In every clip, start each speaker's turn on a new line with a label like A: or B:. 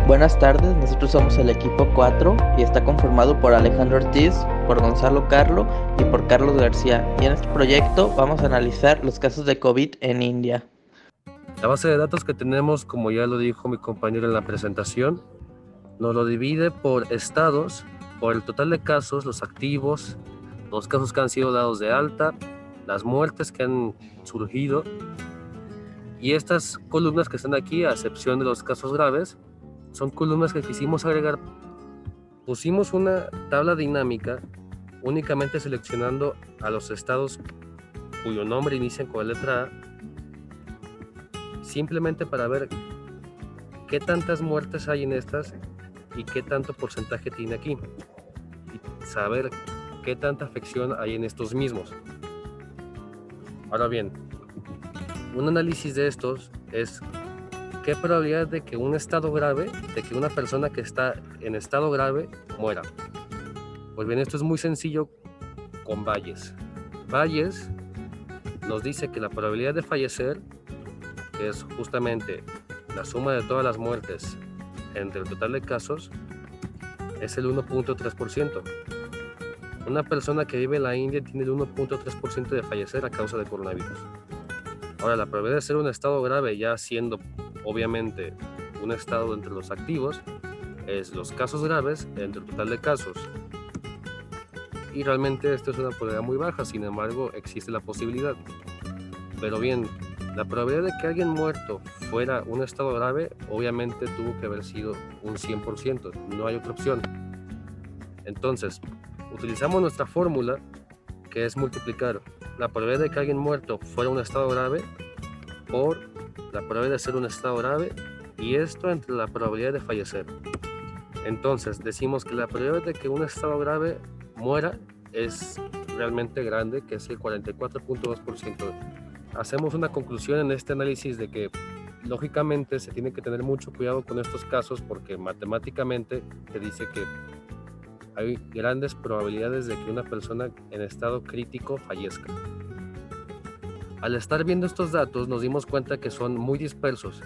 A: Buenas tardes, nosotros somos el equipo 4 y está conformado por Alejandro Ortiz, por Gonzalo Carlo y por Carlos García. Y en este proyecto vamos a analizar los casos de COVID en India.
B: La base de datos que tenemos, como ya lo dijo mi compañero en la presentación, nos lo divide por estados, por el total de casos, los activos, los casos que han sido dados de alta, las muertes que han surgido. Y estas columnas que están aquí, a excepción de los casos graves, son columnas que quisimos agregar. Pusimos una tabla dinámica únicamente seleccionando a los estados cuyo nombre inicia con la letra A, simplemente para ver qué tantas muertes hay en estas y qué tanto porcentaje tiene aquí, y saber qué tanta afección hay en estos mismos. Ahora bien, un análisis de estos es qué probabilidad de que un estado grave, de que una persona que está en estado grave muera. Pues bien, esto es muy sencillo con Bayes. Bayes nos dice que la probabilidad de fallecer, que es justamente la suma de todas las muertes entre el total de casos, es el 1.3%. Una persona que vive en la India tiene el 1.3% de fallecer a causa de coronavirus. Ahora, la probabilidad de ser un estado grave, ya siendo obviamente un estado entre los activos, es los casos graves entre el total de casos. Y realmente esto es una probabilidad muy baja, sin embargo existe la posibilidad. Pero bien, la probabilidad de que alguien muerto fuera un estado grave obviamente tuvo que haber sido un 100%, no hay otra opción. Entonces, utilizamos nuestra fórmula, que es multiplicar la probabilidad de que alguien muerto fuera un estado grave por la probabilidad de ser un estado grave, y esto entre la probabilidad de fallecer. Entonces, decimos que la probabilidad de que un estado grave muera es realmente grande, que es el 44.2%. Hacemos una conclusión en este análisis de que lógicamente se tiene que tener mucho cuidado con estos casos, porque matemáticamente se dice que hay grandes probabilidades de que una persona en estado crítico fallezca. Al estar viendo estos datos nos dimos cuenta que son muy dispersos,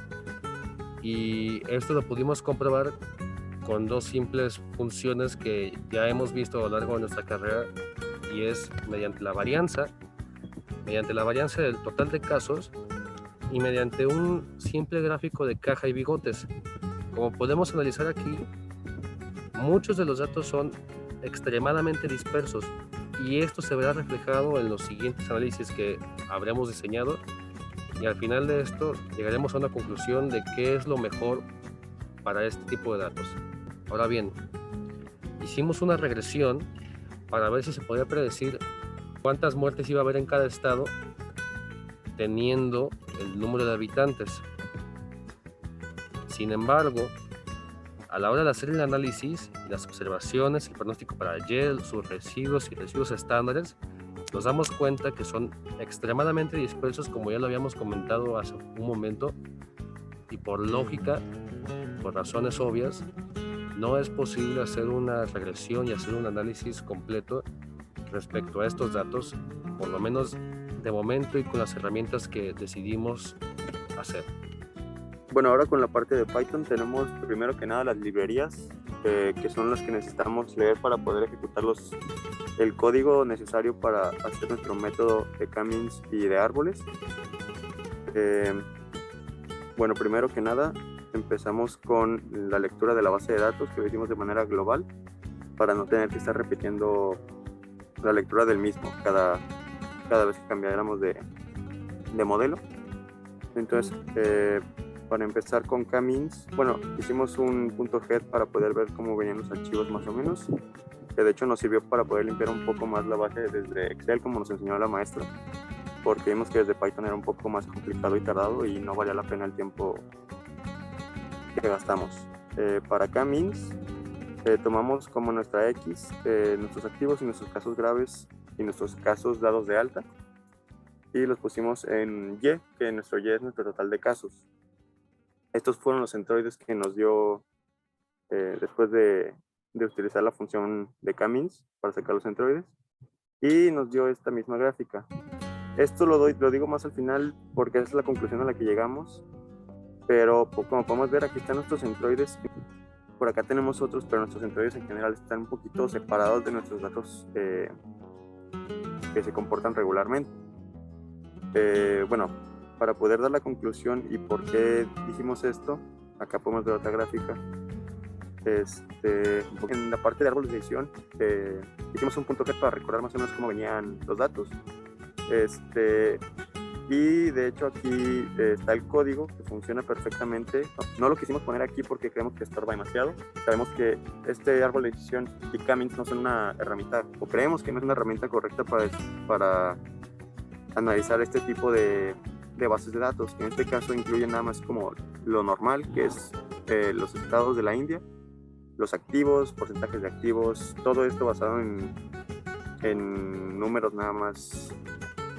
B: y esto lo pudimos comprobar con dos simples funciones que ya hemos visto a lo largo de nuestra carrera, y es mediante la varianza del total de casos y mediante un simple gráfico de caja y bigotes. Como podemos analizar aquí, muchos de los datos son extremadamente dispersos, y esto se verá reflejado en los siguientes análisis que habremos diseñado, y al final de esto llegaremos a una conclusión de qué es lo mejor para este tipo de datos. Ahora bien, hicimos una regresión para ver si se podía predecir cuántas muertes iba a haber en cada estado teniendo el número de habitantes. Sin embargo, a la hora de hacer el análisis, las observaciones, el pronóstico para Y, sus residuos y residuos estándares, nos damos cuenta que son extremadamente dispersos, como ya lo habíamos comentado hace un momento, y por lógica, por razones obvias, no es posible hacer una regresión y hacer un análisis completo respecto a estos datos, por lo menos de momento y con las herramientas que decidimos hacer.
C: Bueno, ahora con la parte de Python tenemos primero que nada las librerías, que son las que necesitamos leer para poder ejecutar el código necesario para hacer nuestro método de k-means y de árboles. Bueno, primero que nada empezamos con la lectura de la base de datos, que lo hicimos de manera global para no tener que estar repitiendo la lectura del mismo cada vez que cambiáramos de modelo. Entonces, para empezar con k-means, bueno, hicimos un .head para poder ver cómo venían los archivos más o menos, que de hecho nos sirvió para poder limpiar un poco más la base desde Excel, como nos enseñó la maestra, porque vimos que desde Python era un poco más complicado y tardado y no valía la pena el tiempo que gastamos. Para k-means tomamos como nuestra X nuestros activos y nuestros casos graves y nuestros casos dados de alta, y los pusimos en Y, que nuestro Y es nuestro total de casos. Estos fueron los centroides que nos dio después de utilizar la función de k-means para sacar los centroides, y nos dio esta misma gráfica. Esto lo digo más al final porque es la conclusión a la que llegamos, pero como podemos ver, aquí están nuestros centroides por acá tenemos otros, pero nuestros entroides en general están un poquito separados de nuestros datos que se comportan regularmente. Bueno, para poder dar la conclusión y por qué dijimos esto, acá podemos ver otra gráfica. En la parte de árboles de decisión hicimos un punto para recordar más o menos cómo venían los datos. Y de hecho aquí está el código que funciona perfectamente. No lo quisimos poner aquí porque creemos que estorba demasiado. Sabemos que este árbol de decisión y K-means no son una herramienta, o creemos que no es una herramienta correcta para analizar este tipo de bases de datos, que en este caso incluyen nada más como lo normal, que es los estados de la India, los activos, porcentajes de activos, todo esto basado en números nada más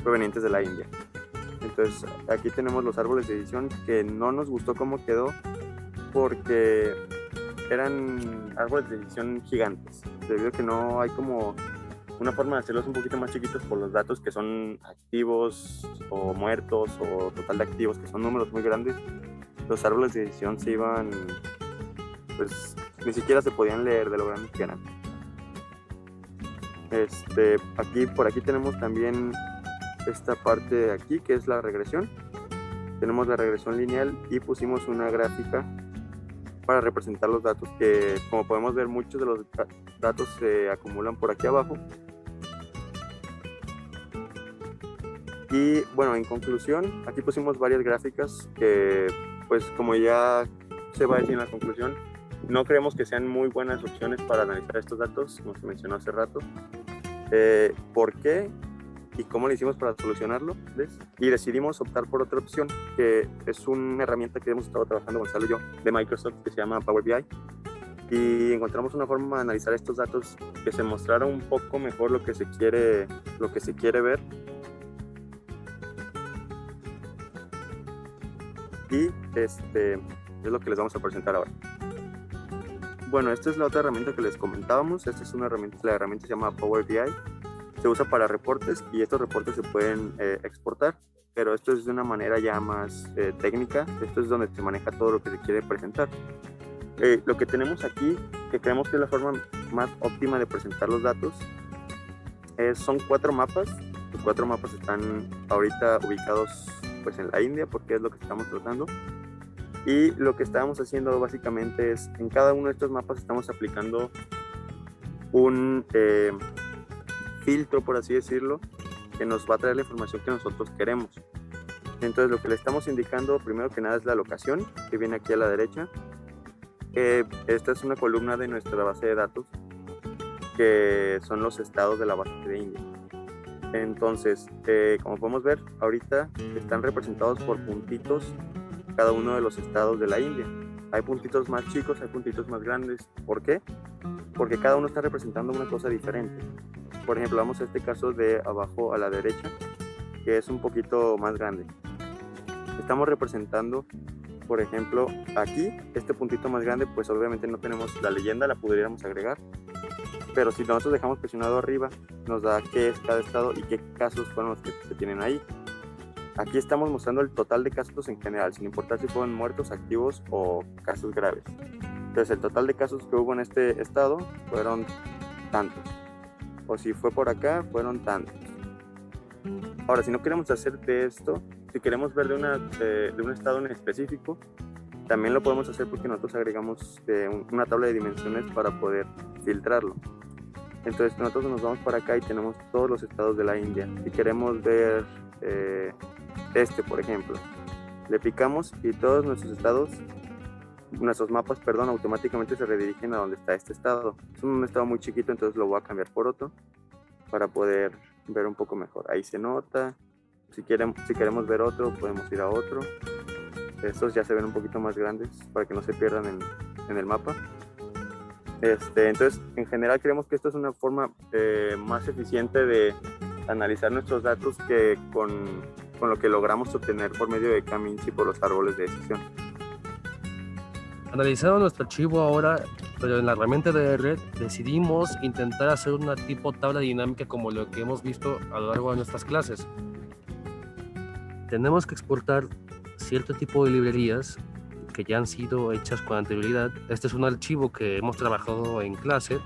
C: provenientes de la India. Entonces aquí tenemos los árboles de decisión, que no nos gustó cómo quedó porque eran árboles de decisión gigantes, debido a que no hay como una forma de hacerlos un poquito más chiquitos por los datos que son activos o muertos o total de activos, que son números muy grandes. Los árboles de decisión se iban, pues ni siquiera se podían leer de lo grandes que eran. Por aquí tenemos también esta parte de aquí, que es la regresión. Tenemos la regresión lineal y pusimos una gráfica para representar los datos, que como podemos ver muchos de los datos se acumulan por aquí abajo. Y bueno, en conclusión, aquí pusimos varias gráficas que, pues como ya se va a decir en la conclusión, no creemos que sean muy buenas opciones para analizar estos datos, como se mencionó hace rato. ¿Por qué? ¿Y cómo lo hicimos para solucionarlo? ¿Ves? Y decidimos optar por otra opción, que es una herramienta que hemos estado trabajando Gonzalo y yo, de Microsoft, que se llama Power BI. Y encontramos una forma de analizar estos datos que se mostrara un poco mejor lo que se quiere ver. Y es lo que les vamos a presentar ahora. Bueno, esta es la otra herramienta que les comentábamos. Esta es una herramienta, la herramienta se llama Power BI. Se usa para reportes y estos reportes se pueden exportar, pero esto es de una manera ya más técnica. Esto es donde se maneja todo lo que se quiere presentar. Lo que tenemos aquí, que creemos que es la forma más óptima de presentar los datos, son 4 mapas. Los 4 mapas están ahorita ubicados pues en la India, porque es lo que estamos tratando. Y lo que estábamos haciendo básicamente es, en cada uno de estos mapas estamos aplicando un filtro, por así decirlo, que nos va a traer la información que nosotros queremos. Entonces lo que le estamos indicando primero que nada es la locación, que viene aquí a la derecha. Esta es una columna de nuestra base de datos, que son los estados de la base de India. Entonces, como podemos ver, ahorita están representados por puntitos cada uno de los estados de la India. Hay puntitos más chicos, hay puntitos más grandes. ¿Por qué? Porque cada uno está representando una cosa diferente. Por ejemplo, vamos a este caso de abajo a la derecha, que es un poquito más grande. Estamos representando, por ejemplo, aquí, este puntito más grande, pues obviamente no tenemos la leyenda, la podríamos agregar, pero si nosotros dejamos presionado arriba, nos da qué es cada estado y qué casos fueron los que se tienen ahí. Aquí estamos mostrando el total de casos en general, sin importar si fueron muertos, activos o casos graves. Entonces, el total de casos que hubo en este estado fueron tantos. O si fue por acá, fueron tantos. Ahora, si no queremos hacer de esto, si queremos ver de un estado en específico, también lo podemos hacer porque nosotros agregamos una tabla de dimensiones para poder filtrarlo. Entonces, nosotros nos vamos para acá y tenemos todos los estados de la India. Si queremos ver por ejemplo, le picamos y todos nuestros mapas, automáticamente se redirigen a donde está este estado. Es un estado muy chiquito, entonces lo voy a cambiar por otro para poder ver un poco mejor. Ahí se nota. Si queremos ver otro, podemos ir a otro. Estos ya se ven un poquito más grandes para que no se pierdan en el mapa. Entonces, en general creemos que esto es una forma más eficiente de analizar nuestros datos que con lo que logramos obtener por medio de K-means y por los árboles de decisión.
B: Analizando nuestro archivo ahora, pero en la herramienta de red, decidimos intentar hacer una tipo tabla dinámica como lo que hemos visto a lo largo de nuestras clases. Tenemos que exportar cierto tipo de librerías que ya han sido hechas con anterioridad. Este es un archivo que hemos trabajado en clase,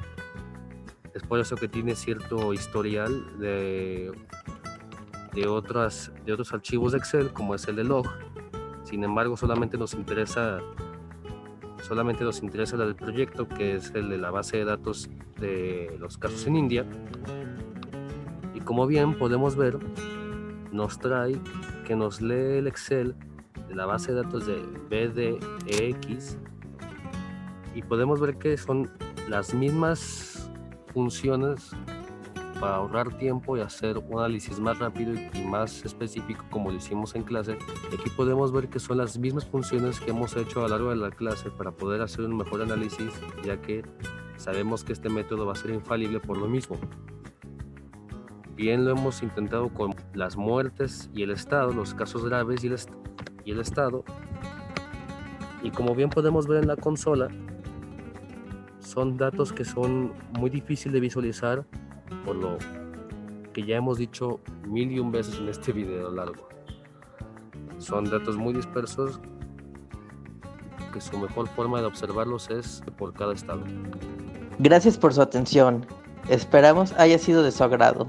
B: es por eso que tiene cierto historial de otros archivos de Excel, como es el de log. Sin embargo, solamente nos interesa la del proyecto, que es el de la base de datos de los casos en India. Y como bien podemos ver, nos trae que nos lee el Excel de la base de datos de BDEX, y podemos ver que son las mismas funciones para ahorrar tiempo y hacer un análisis más rápido y más específico, como lo hicimos en clase. Aquí podemos ver que son las mismas funciones que hemos hecho a lo largo de la clase para poder hacer un mejor análisis, ya que sabemos que este método va a ser infalible por lo mismo. Bien lo hemos intentado con las muertes y el estado, los casos graves y el estado. Y como bien podemos ver en la consola, son datos que son muy difíciles de visualizar, por lo que ya hemos dicho 1001 veces en este video largo. Son datos muy dispersos, que su mejor forma de observarlos es por cada estado.
A: Gracias por su atención. Esperamos haya sido de su agrado.